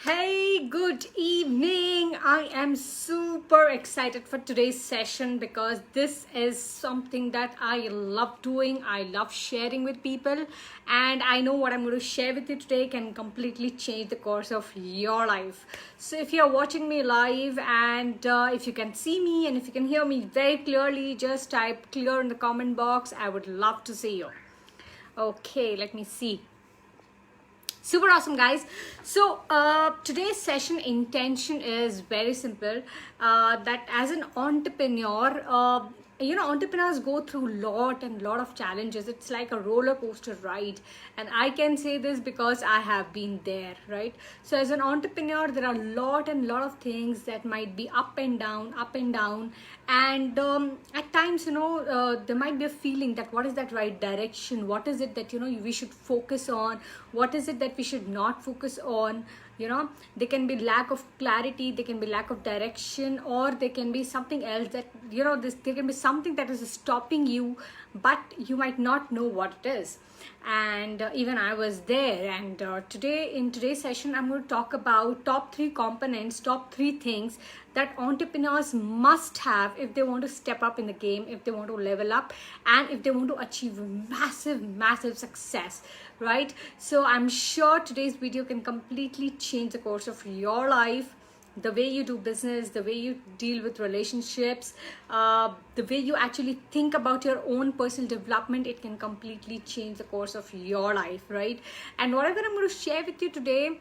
Hey, good evening. I am super excited for today's session because this is something that I love doing. I love sharing with people, and I know what I'm going to share with you today can completely change the course of your life. So, if you're watching me live and if you can see me and if you can hear me very clearly, just type clear in the comment box. I would love to see you. Okay, let me see. Super awesome, guys. So today's session intention is very simple, that as an entrepreneur, entrepreneurs go through lot of challenges. It's like a roller coaster ride, and I can say this because I have been there, right? So as an entrepreneur, there are lot of things that might be up and down, and at times, there might be a feeling that what is that right direction, what is it that we should focus on, what is it that we should not focus on. There can be lack of clarity, there can be lack of direction, or there can be something else that there can be something that is stopping you, but you might not know what it is. And even I was there. And today, in today's session, I'm going to talk about top 3 components, top 3 things that entrepreneurs must have if they want to step up in the game, if they want to level up, and if they want to achieve massive success, right? So I'm sure today's video can completely change the course of your life, the way you do business, the way you deal with relationships, the way you actually think about your own personal development. It can completely change the course of your life, right? And whatever I'm going to share with you today,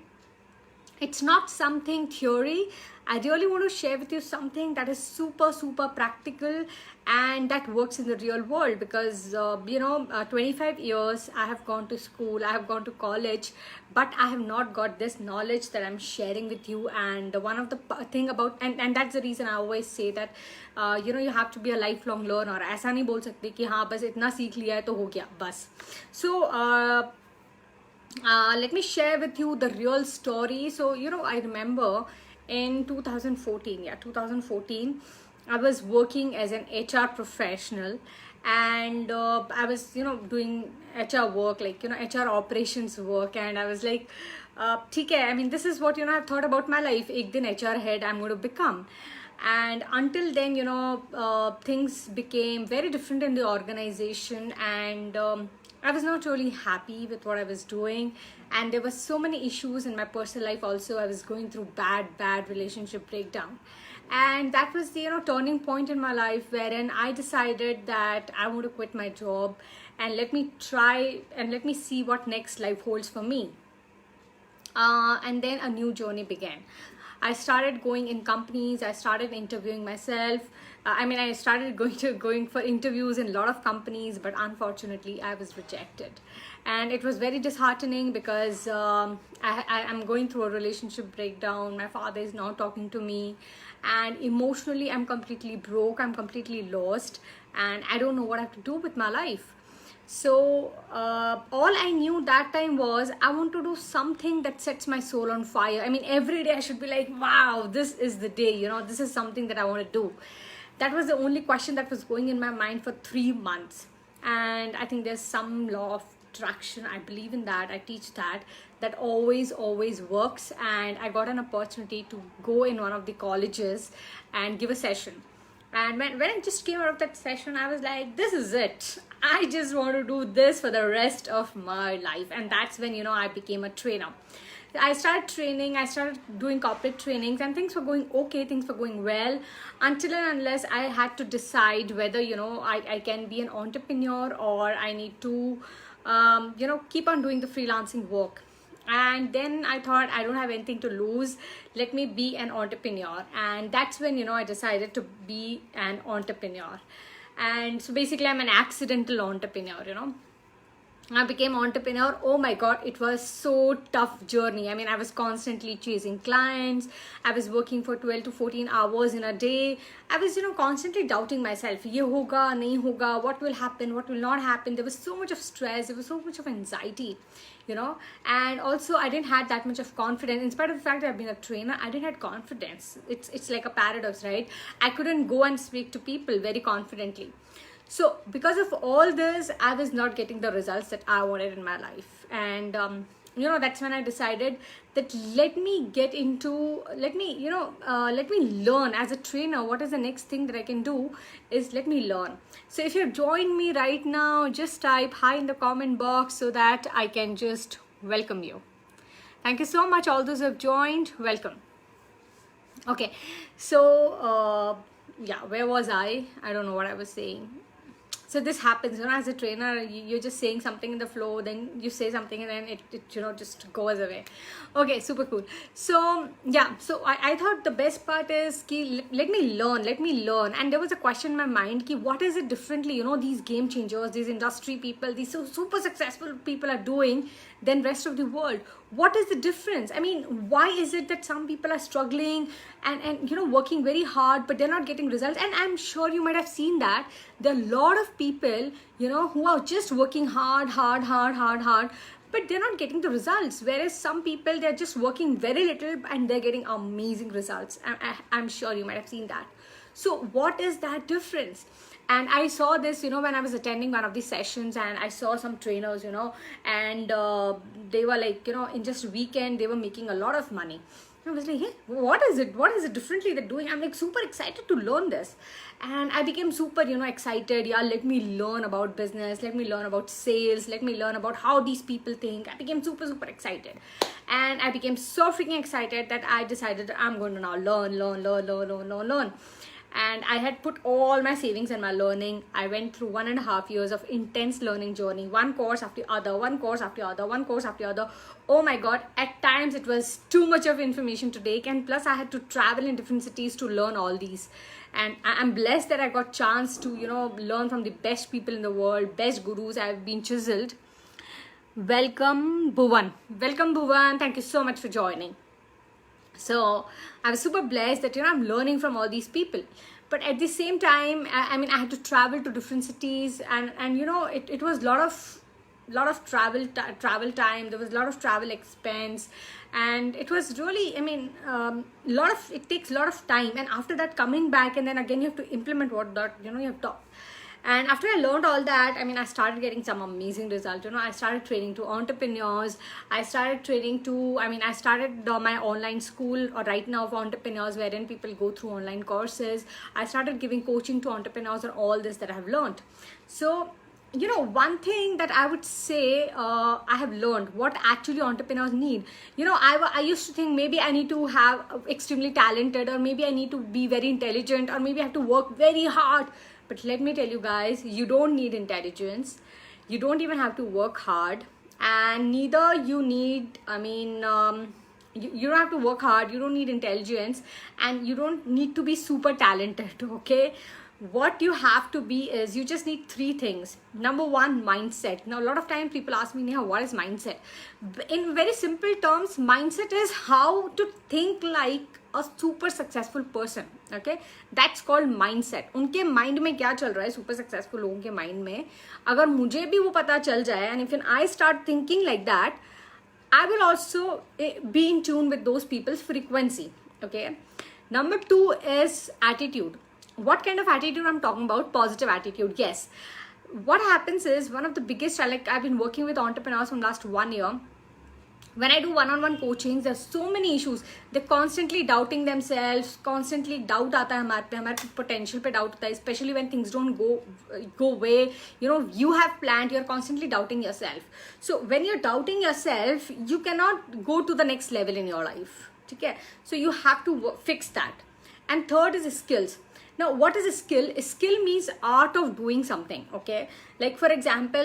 it's not something theory. I really want to share with you something that is super practical and that works in the real world, because 25 years I have gone to school, I have gone to college, but I have not got this knowledge that I'm sharing with you. And one of the thing about, and that's the reason I always say that you have to be a lifelong learner. ऐसा नहीं बोल सकते कि हाँ बस इतना सीख लिया है तो हो गया बस. So let me share with you the real story. So I remember in 2014, I was working as an HR professional, and I was doing HR work, like HR operations work. And I was like, ठीक है, I mean, this is what I've thought about my life. एक दिन HR head I'm going to become. And until then, things became very different in the organization, and I was not really happy with what I was doing, and there were so many issues in my personal life also. I was going through bad relationship breakdown, and that was the turning point in my life, wherein I decided that I want to quit my job and let me try and let me see what next life holds for me. And then a new journey began. I started going in companies, I started interviewing myself. I started going for interviews in a lot of companies, but unfortunately I was rejected. And it was very disheartening because I'm going through a relationship breakdown. My father is not talking to me, and emotionally I'm completely broke, I'm completely lost, and I don't know what I have to do with my life. So all I knew that time was I want to do something that sets my soul on fire. I mean, every day I should be like, wow, this is the day, this is something that I want to do. That was the only question that was going in my mind for 3 months. And I think there's some law of attraction, I believe in that, I teach that always works. And I got an opportunity to go in one of the colleges and give a session. And when I just came out of that session, I was like, this is it. I just want to do this for the rest of my life. And that's when, I became a trainer. I started training, I started doing corporate trainings, and things were going okay, things were going well, until and unless I had to decide whether, I can be an entrepreneur, or I need to, keep on doing the freelancing work. And then I thought, I don't have anything to lose, let me be an entrepreneur. And that's when I decided to be an entrepreneur. And so basically I'm an accidental entrepreneur. I became entrepreneur. Oh my god, it was so tough journey. I mean, I was constantly chasing clients, I was working for 12 to 14 hours in a day. I was constantly doubting myself, ye hoga nahi hoga, what will happen, what will not happen. There was so much of stress, there was so much of anxiety, and also I didn't have that much of confidence. In spite of the fact that I've been a trainer, I didn't have confidence. It's like a paradox, right? I couldn't go and speak to people very confidently. So because of all this, I was not getting the results that I wanted in my life. And that's when I decided that let me learn as a trainer. What is the next thing that I can do is let me learn. So if you're joining me right now, just type hi in the comment box so that I can just welcome you. Thank you so much, all those who have joined. Welcome. Okay, so yeah, where was I don't know what I was saying. So this happens, as a trainer, you're just saying something in the flow, then you say something and then it just goes away. Okay, super cool. So yeah, so I thought the best part is let me learn. And there was a question in my mind, what is it differently, these game changers, these industry people, these super successful people are doing than rest of the world. What is the difference? I mean, why is it that some people are struggling and working very hard, but they're not getting results? And I'm sure you might have seen that there are a lot of people, who are just working hard, but they're not getting the results. Whereas some people, they're just working very little and they're getting amazing results. I'm sure you might have seen that. So what is that difference? And I saw this, when I was attending one of these sessions, and I saw some trainers, and they were like, in just a weekend, they were making a lot of money. I was like, hey, what is it differently they're doing? I'm like super excited to learn this. And I became super, excited. Yeah, let me learn about business. Let me learn about sales. Let me learn about how these people think. I became super, super excited. And I became so freaking excited that I decided I'm going to now learn. And I had put all my savings in my learning. I went through 1.5 years of intense learning journey, one course after the other. Oh my God, at times it was too much of information to take, and plus I had to travel in different cities to learn all these. And I'm blessed that I got chance to, learn from the best people in the world, best gurus. I've been chiseled. Welcome, Bhuvan. Thank you so much for joining. So I was super blessed that, I'm learning from all these people. But at the same time, I had to travel to different cities, and it was a lot of travel time. There was a lot of travel expense, and it was really, it takes a lot of time. And after that, coming back, and then again you have to implement what that you have taught. And after I learned all that, I started getting some amazing results. I started training to entrepreneurs. I started my online school right now for entrepreneurs, wherein people go through online courses. I started giving coaching to entrepreneurs on all this that I have learned. So, one thing that I would say I have learned, what actually entrepreneurs need. I used to think maybe I need to have extremely talented, or maybe I need to be very intelligent, or maybe I have to work very hard. But let me tell you guys, you don't need intelligence. You don't even have to work hard. And neither you need, you don't have to work hard. You don't need intelligence. And you don't need to be super talented, okay? What you have to be is, you just need 3 things. Number 1, mindset. Now, a lot of times people ask me, Neha, what is mindset? In very simple terms, mindset is how to think like a super successful person. Okay, that's called mindset. उनके mind में क्या चल रहा है super successful लोगों के mind में, अगर मुझे भी वो पता चल जाए, and if I start thinking like that, I will also be in tune with those people's frequency. Okay. Number 2 is attitude. What kind of attitude I'm talking about? Positive attitude. Yes. What happens is, one of the biggest, I've been working with entrepreneurs from last 1 year. When I do one-on-one coachings, there's so many issues. They're constantly doubting themselves, constantly doubt आता है हमारे potential पे doubt होता है, especially when things don't go way, you have planned, you're constantly doubting yourself. So when you're doubting yourself, you cannot go to the next level in your life. Okay? So you have to fix that. And third is skills. Now, what is a skill? A skill means art of doing something, okay? Like, for example,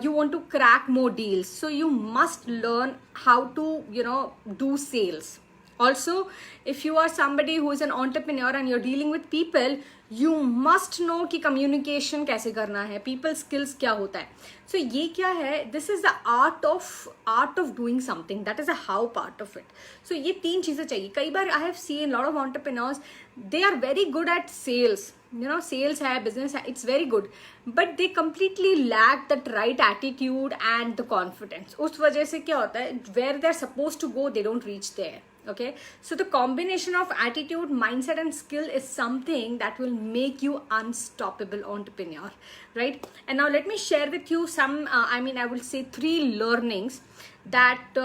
you want to crack more deals. So you must learn how to, do sales. Also, if you are somebody who is an entrepreneur and you're dealing with people, you must know कि communication कैसे करना है, people skills क्या होता है. So ये क्या है? This is the art of doing something. That is a how part of it. So ये 3 चीजें चाहिए. कई बार I have seen a lot of entrepreneurs, they are very good at sales. Sales है, business है, it's very good. But they completely lack that right attitude and the confidence. उस वजह से क्या होता है? Where they're supposed to go, they don't reach there. Okay, so the combination of attitude, mindset and skill is something that will make you unstoppable entrepreneur, right? And now let me share with you some, I will say 3 learnings that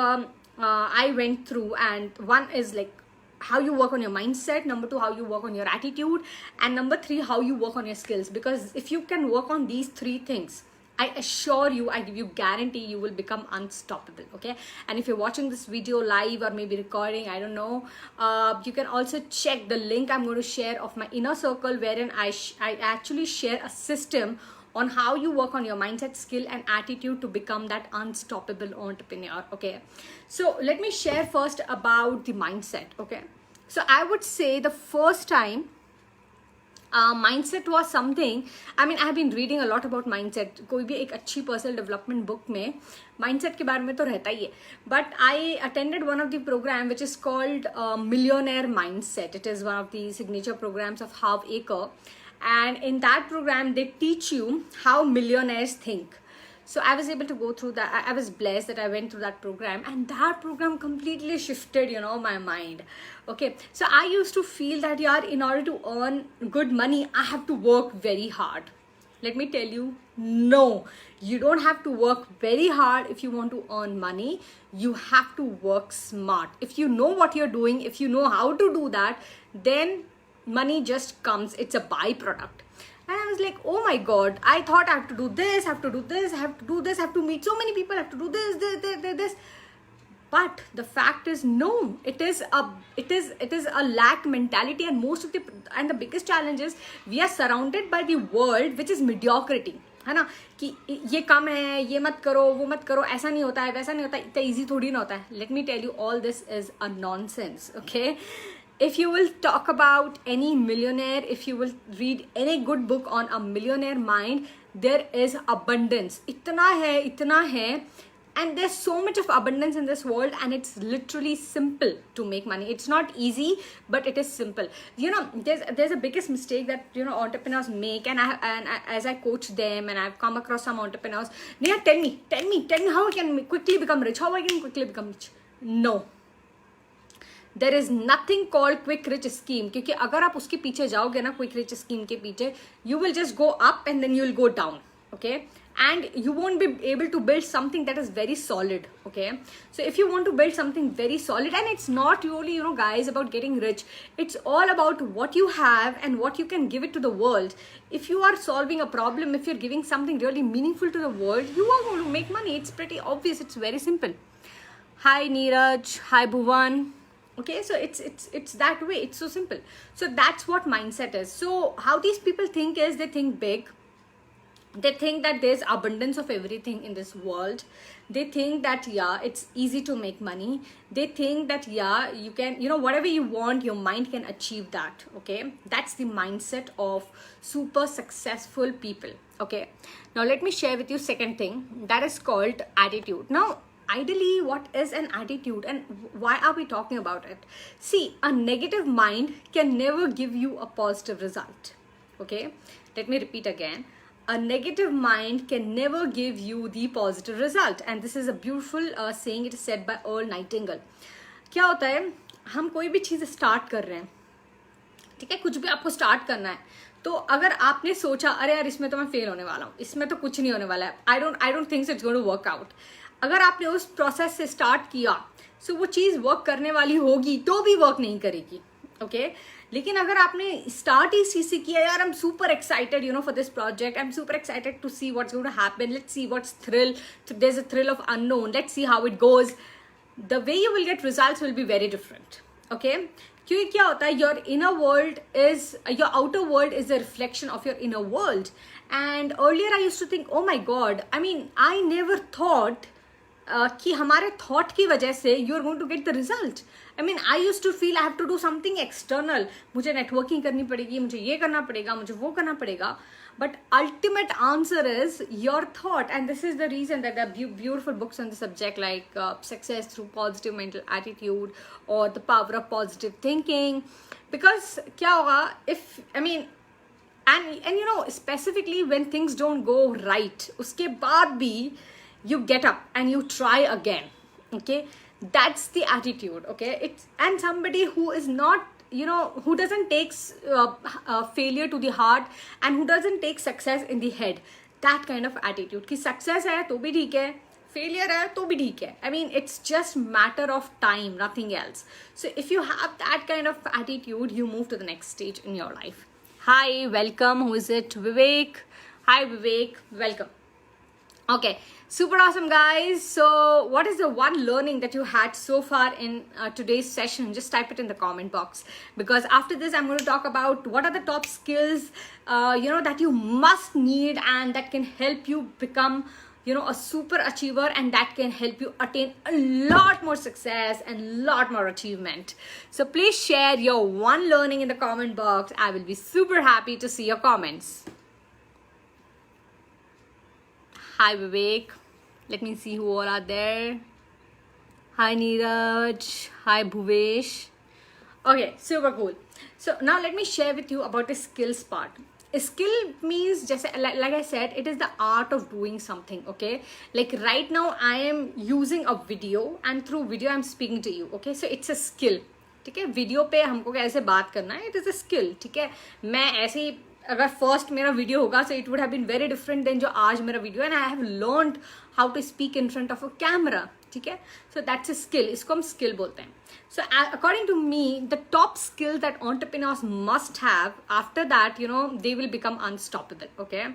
I went through, and one is like how you work on your mindset, number two how you work on your attitude, and number three how you work on your skills. Because if you can work on these three things, I assure you, I give you guarantee, you will become unstoppable. Okay, and if you're watching this video live or maybe recording, I don't know, you can also check the link I'm going to share of my inner circle, wherein I actually share a system on how you work on your mindset, skill and attitude to become that unstoppable entrepreneur. Okay, so let me share first about the mindset. Okay, so I would say the first time mindset was something, I mean I have been reading a lot about mindset. कोई भी एक अच्छी personal development book में mindset के बारे में तो रहता ही है, but I attended one of the program which is called Millionaire Mindset. It is one of the signature programs of Harv Eker, and in that program they teach you how millionaires think. So I was able to go through that. I was blessed that I went through that program, and that program completely shifted, you know, my mind. Okay, so I used to feel that, yeah, in order to earn good money, I have to work very hard. Let me tell you, no, you don't have to work very hard if you want to earn money. You have to work smart. If you know what you're doing, if you know how to do that, then money just comes. It's a byproduct. And I was like, oh my god, I thought I have to do this, I have to do this, I have to do this, I have to meet so many people, I have to do this. But the fact is, no, it is a lack mentality, and the biggest challenge is we are surrounded by the world which is mediocrity. है ना, कि ये कम है, ये मत करो, वो मत करो, ऐसा नहीं होता है, वैसा नहीं होता है, इतना easy थोड़ी ना होता है. Let me tell you, all this is a nonsense. Okay, if you will talk about any millionaire, if you will read any good book on a millionaire mind, there is abundance. इतना है, and there's so much of abundance in this world, and it's literally simple to make money. It's not easy, but it is simple. You know, there's a biggest mistake that, you know, entrepreneurs make, and as I coach them, and I've come across some entrepreneurs. Neha, tell me how I can quickly become rich. How I can quickly become rich? No. There is nothing called quick rich scheme, क्योंकि अगर आप उसके पीछे जाओगे ना, quick rich scheme के पीछे, you will just go up and then you will go down. Okay, and you won't be able to build something that is very solid. Okay, so if you want to build something very solid, and it's not really, you know, guys, about getting rich, it's all about what you have and what you can give it to the world. If you are solving a problem, if you're giving something really meaningful to the world, you are going to make money. It's pretty obvious. It's very simple. Hi Neeraj, hi Bhuvan. Okay, so it's that way. It's so simple. So that's what mindset is. So how these people think is, they think big. They think that there's abundance of everything in this world. They think that, yeah, it's easy to make money. They think that, yeah, you can, you know, whatever you want, your mind can achieve that. Okay, that's the mindset of super successful people. Okay, now let me share with you second thing, that is called attitude. Now, ideally, what is an attitude, and why are we talking about it? See, a negative mind can never give you a positive result. Okay, let me repeat again. A negative mind can never give you the positive result, and this is a beautiful saying. It is said by Earl Nightingale. क्या होता है, हम कोई भी चीज़ start कर रहे हैं, ठीक है, कुछ भी आपको स्टार्ट करना है, तो अगर आपने सोचा, अरे यार इसमें तो मैं फेल होने वाला हूँ, इसमें तो कुछ नहीं होने वाला है, I don't think it's going to work out, अगर आपने उस प्रोसेस से स्टार्ट किया, सो वो चीज़ वर्क करने वाली होगी तो भी वर्क नहीं करेगी. ओके, लेकिन अगर आपने स्टार्ट ही इस चीज से किया, यार I am super excited, you know, for this project, I am super excited to see what's going to happen, let's see what's thrill, there is a thrill of unknown, let's see how it goes, the way you will get results will be very different. Okay, क्योंकि क्या होता है, your inner world is, your outer world is a reflection of your inner world. And earlier I used to think, oh my god, I mean I never thought कि हमारे thought की वजह से you are going to get the result. I mean I use to feel I have to do something external, मुझे networking करनी पड़ेगी, मुझे ये करना पड़ेगा, मुझे वो करना पड़ेगा. But ultimate answer is your thought, and this is the reason that are beautiful books on the subject like success through positive mental attitude और the power of positive thinking. Because क्या होगा, if I mean and you know, specifically when things don't go right, उसके बाद भी you get up and you try again. Okay, that's the attitude. Okay, it's, and somebody who is not, you know, who doesn't take failure to the heart and who doesn't take success in the head, that kind of attitude कि success है तो भी ठीक है, failure है तो भी ठीक है. I mean, it's just matter of time, nothing else. So if you have that kind of attitude, you move to the next stage in your life. Hi, welcome. Who is it? Vivek. Hi, Vivek. Welcome. Okay, super awesome, guys. So what is the one learning that you had so far in today's session? Just type it in the comment box, because after this I'm going to talk about what are the top skills that you must need and that can help you become a super achiever, and that can help you attain a lot more success and lot more achievement. So please share your one learning in the comment box. I will be super happy to see your comments. Hi, Vivek. Let me see who all are there. Hi, Neeraj. Hi, Bhuvesh. Okay, super cool. So now let me share with you about the skills part. A skill means, just like I said, it is the art of doing something, okay? Like right now I am using a video, and through video I'm speaking to you, okay? So it's a skill, ठीक है? Video पे हमको कैसे बात करना है, it is a skill, ठीक है? मैं ऐसे ही अगर फर्स्ट मेरा वीडियो होगा, so it would have been very different than जो आज मेरा वीडियो है, and I have learned how to speak in front of a camera, ठीक है? सो दैट्स अ स्किल, इसको हम स्किल बोलते हैं. So according to me, the top skill that entrepreneurs must have, after that, they will become unstoppable, okay?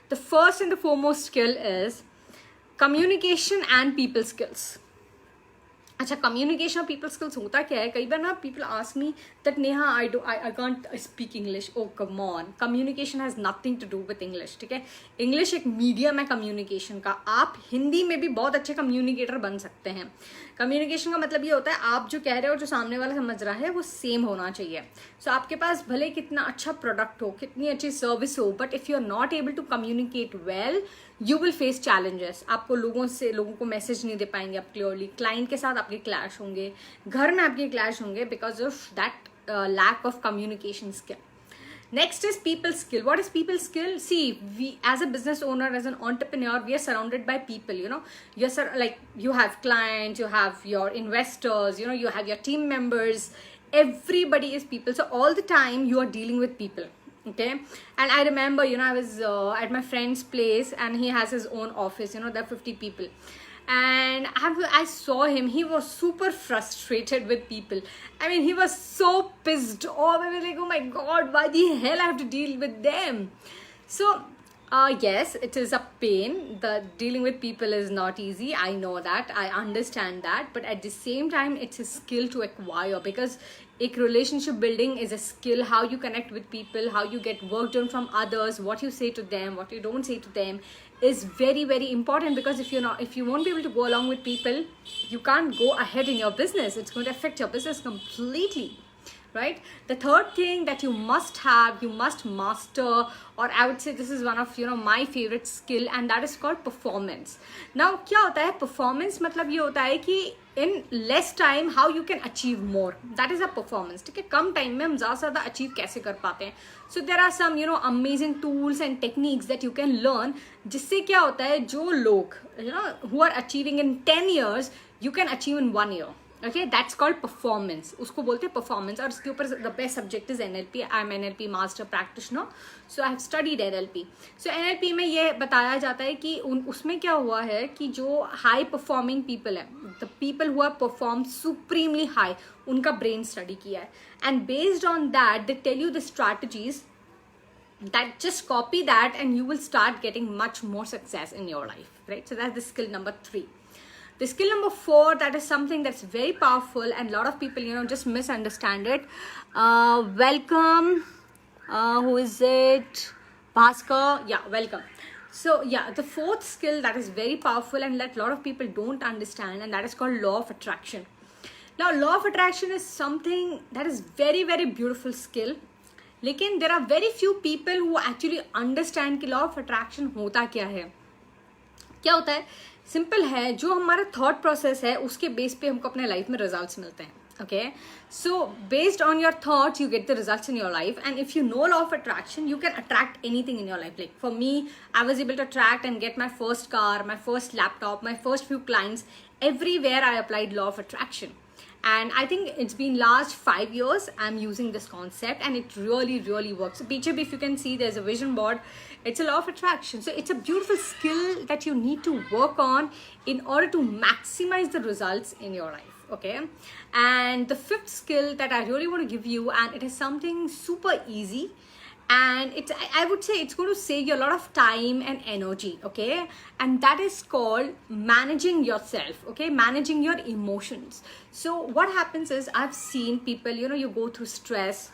The first and the foremost skill is communication and people skills. अच्छा, communication और people skills होता क्या है? कई बार ना people ask me that Neha I can't speak English. Oh come on, communication has nothing to do with English, ठीक है? इंग्लिश एक मीडियम है कम्युनिकेशन का. आप हिंदी में भी बहुत अच्छे कम्युनिकेटर बन सकते हैं. कम्युनिकेशन का मतलब ये होता है आप जो कह रहे हो, जो सामने वाला समझ रहा है, वो सेम होना चाहिए. सो आपके पास भले कितना अच्छा प्रोडक्ट हो, कितनी अच्छी सर्विस हो, but if you are not able to communicate well, you will face challenges. आपको लोगों को मैसेज नहीं दे पाएंगे आप क्लियरली. क्लाइंट के साथ आपके क्लैश होंगे, घर में आपके क्लैश होंगे, because of that lack of communication skill. Next is people skill. What is people skill? See, we as a business owner, as an entrepreneur, we are surrounded by people. You have clients, you have your investors, you have your team members. Everybody is people. So all the time you are dealing with people. Okay, and I remember, I was at my friend's place, and he has his own office. There are 50 people. And I saw him. He was super frustrated with people. I mean, he was so pissed off. I was like, oh my god, why the hell I have to deal with them? So yes, it is a pain. The dealing with people is not easy. I know that, I understand that, but at the same time it's a skill to acquire, because a relationship building is a skill. How you connect with people, how you get work done from others, what you say to them, what you don't say to them, is very, very important. Because if you won't be able to go along with people, you can't go ahead in your business. It's going to affect your business completely, right? The third thing that you must master, or I would say this is one of my favorite skill, and that is called performance. Now क्या होता है performance? मतलब ये होता है कि in less time how you can achieve more. That is a performance, ठीक है? कम टाइम में हम ज़्यादा अचीव कैसे कर पाते हैं. So there are some amazing tools and techniques that you can learn, जिससे क्या होता है, जो लोग who are achieving in 10 years, you can achieve in 1 year. Okay, that's called performance. उसको बोलते हैं performance. और इसके ऊपर the best subject is NLP. I'm NLP master practitioner, so I have studied NLP. So NLP में ये बताया जाता है कि उसमें क्या हुआ है कि जो high performing people है, the people who have performed supremely high, उनका brain study किया है, and based on that they tell you the strategies that just copy that, and you will start getting much more success in your life, right? So that's the skill number 3. The skill number 4, that is something that's very powerful, and a lot of people, just misunderstand it. Welcome. Who is it? Bhaskar. Yeah, welcome. So yeah, the fourth skill that is very powerful and that a lot of people don't understand, and that is called law of attraction. Now, law of attraction is something that is very, very beautiful skill. लेकिन there are very few people who actually understand कि law of attraction होता क्या है. क्या होता है? Simple है, जो हमारा थॉट प्रोसेस है उसके बेस पे हमको अपने लाइफ में रिजल्ट्स मिलते हैं. Okay, so based on your thoughts you get the results in your life, and if you know law of attraction, you can attract anything in your life. Like for me, I was able to attract and get my first car, my first laptop, my first few clients. Everywhere I applied law of attraction, and I think it's been last 5 years I'm using this concept, and it really works. Beecher, if you can see, there's a vision board. It's a law of attraction. So it's a beautiful skill that you need to work on in order to maximize the results in your life. Okay, and the fifth skill that I really want to give you, and it is something super easy, and it's, I would say it's going to save you a lot of time and energy. Okay, and that is called managing yourself. Okay, managing your emotions. So what happens is, I've seen people, you go through stress,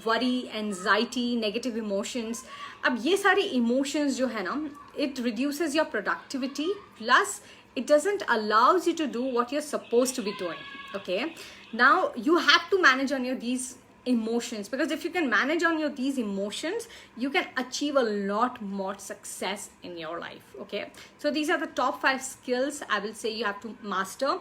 worry, anxiety, negative emotions. अब ये सारी emotions जो है ना, it reduces your productivity, plus it doesn't allows you to do what you're supposed to be doing. Okay, now you have to manage on these emotions, because if you can manage on these emotions, you can achieve a lot more success in your life. Okay, so these are the top 5 skills I will say you have to master.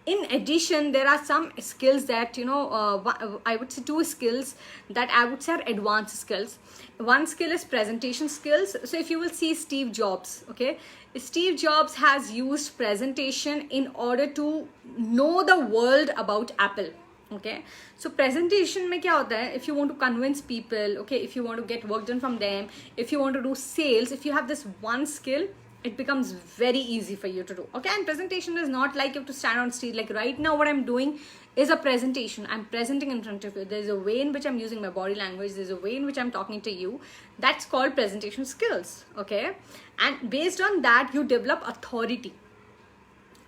In addition, there are some skills that I would say 2 skills that I would say are advanced skills. One skill is presentation skills. So if you will see Steve Jobs, okay, Steve Jobs has used presentation in order to know the world about Apple. Okay, so presentation में क्या होता है, if you want to convince people, okay, if you want to get work done from them, if you want to do sales, if you have this one skill, it becomes very easy for you to do. Okay, and presentation is not like you have to stand on stage. Like right now what I'm doing is a presentation. I'm presenting in front of you. There's a way in which I'm using my body language. There's a way in which I'm talking to you. That's called presentation skills. Okay, and based on that you develop authority.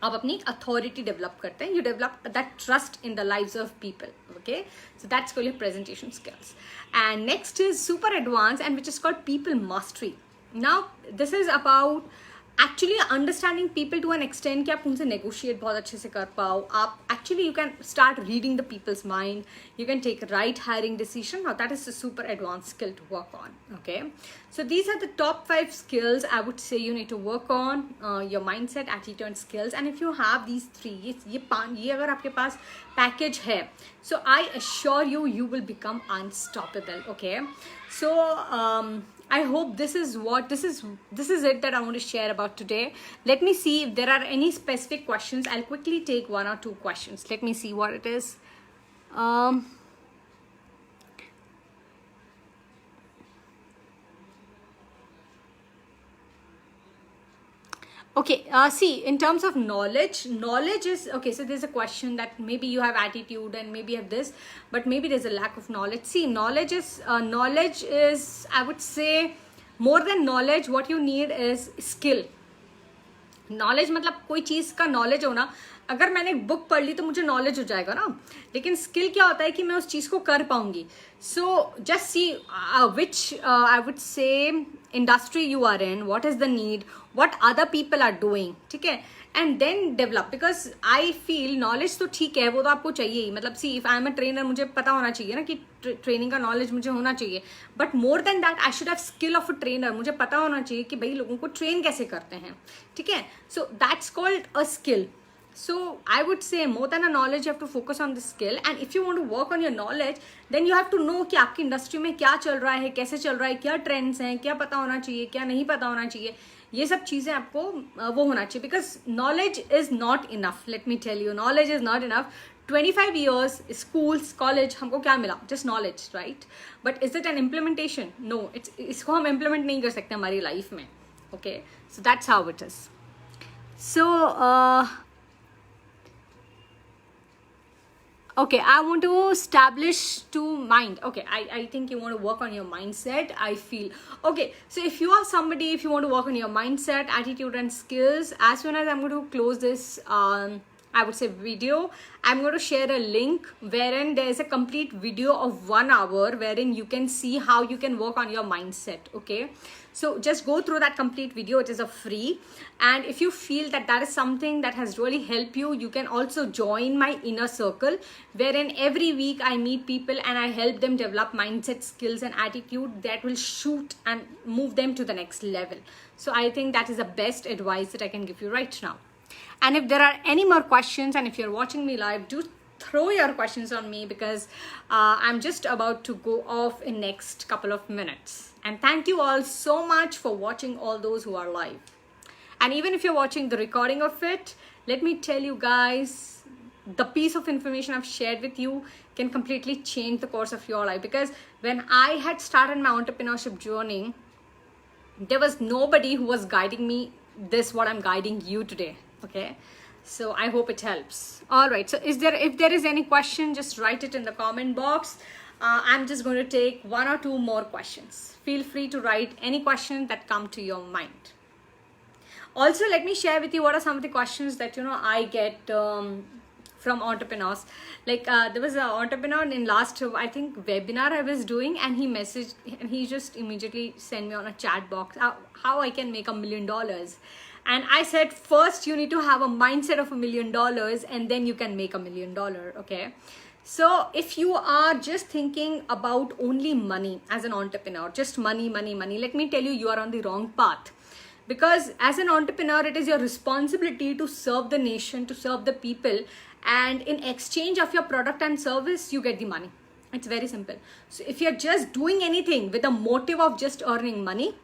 आप अपनी authority develop करते हैं. You develop that trust in the lives of people. Okay, so that's called your presentation skills. And next is super advanced, and which is called people mastery. Now this is about actually understanding people to an extent कि आप उनसे negotiate बहुत अच्छे से कर पाओ. आप actually you can start reading the people's mind. You can take right hiring decision. Now that is a super advanced skill to work on. Okay, so these are the top 5 skills I would say you need to work on. Your mindset, attitude and skills. And if you have these 3, ये अगर आपके पास package है, so I assure you, you will become unstoppable. Okay, so I hope this is it that I want to share about today. Let me see if there are any specific questions. I'll quickly take 1 or 2 questions. Let me see what it is. Okay, see, in terms of knowledge is, okay, so there's a question that maybe you have attitude and maybe you have this, but maybe there's a lack of knowledge. See, knowledge is, I would say, more than knowledge, what you need is skill. Knowledge मतलब कोई चीज़ का knowledge होना, अगर मैंने एक book पढ़ ली तो मुझे नॉलेज हो जाएगा ना, लेकिन स्किल क्या होता है कि मैं उस चीज़ को कर पाऊंगी. So just see which I would say industry you are in, what is the need, what other people are doing, ठीक है, and then develop. Because I feel knowledge तो ठीक है, वो तो आपको चाहिए ही. मतलब see, if I am a trainer, मुझे पता होना चाहिए ना कि ट्रेनिंग का नॉलेज मुझे होना चाहिए, but more than that I should have skill of a trainer. मुझे पता होना चाहिए कि भाई लोगों को ट्रेन कैसे करते हैं, ठीक है. So that's called a skill. So I would say more than a knowledge, you have to focus on the skill. And if you want to work on your knowledge, then you have to know कि आपकी industry में क्या चल रहा है, कैसे चल रहा है, क्या ट्रेंड्स हैं, क्या पता होना चाहिए, क्या नहीं पता होना चाहिए. ये सब चीज़ें आपको वो होना चाहिए. Because knowledge is not enough. Let me tell you, knowledge is not enough. 25 years schools college हमको क्या मिला? Just knowledge, right? But is it an implementation? No, इसको हम इम्प्लीमेंट नहीं कर सकते हमारी लाइफ में. Okay, so that's how it is. So okay, I want to establish to mind. Okay, I think you want to work on your mindset, I feel. Okay, so if you are somebody, if you want to work on your mindset, attitude and skills, as soon as I'm going to close this I would say video, I'm going to share a link wherein there is a complete video of 1 hour wherein you can see how you can work on your mindset. Okay, so just go through that complete video. It is a free, and if you feel that that is something that has really helped you, you can also join my inner circle wherein every week I meet people and I help them develop mindset, skills and attitude that will shoot and move them to the next level. So I think that is the best advice that I can give you right now. And if there are any more questions, and if you're watching me live, do throw your questions on me, because I'm just about to go off in next couple of minutes. And thank you all so much for watching, all those who are live. And even if you're watching the recording of it, let me tell you guys, the piece of information I've shared with you can completely change the course of your life. Because when I had started my entrepreneurship journey, there was nobody who was guiding me this what I'm guiding you today. Okay, so I hope it helps. All right, so if there is any question, just write it in the comment box. I'm just going to take 1 or 2 more questions. Feel free to write any question that come to your mind. Also, let me share with you what are some of the questions that I get from entrepreneurs. Like there was an entrepreneur in last, I think, webinar I was doing, and he messaged and he just immediately sent me on a chat box how I can make $1 million. And I said, first you need to have a mindset of $1 million, and then you can make $1 million. Okay, so if you are just thinking about only money as an entrepreneur, just money, let me tell you, you are on the wrong path. Because as an entrepreneur, it is your responsibility to serve the nation, to serve the people, and in exchange of your product and service, you get the money. It's very simple. So if you're just doing anything with the motive of just earning money,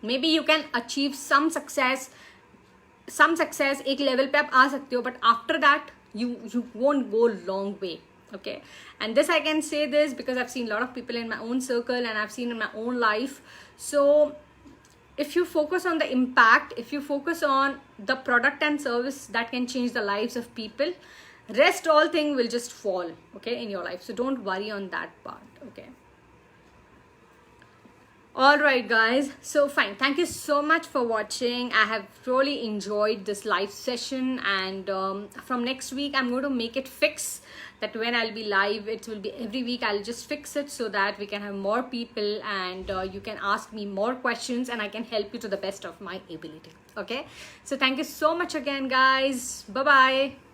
maybe you can achieve some success एक level पे आप आ सकते हो, but after that you won't go long way. Okay, and this I can say this because I've seen a lot of people in my own circle, and I've seen in my own life. So if you focus on the impact, if you focus on the product and service that can change the lives of people, rest all thing will just fall, okay, in your life. So don't worry on that part. Okay, all right guys, so fine, thank you so much for watching. I have really enjoyed this live session, and from next week I'm going to make it fix that when I'll be live, it will be every week. I'll just fix it so that we can have more people, and you can ask me more questions, and I can help you to the best of my ability. Okay, so thank you so much again guys. Bye bye.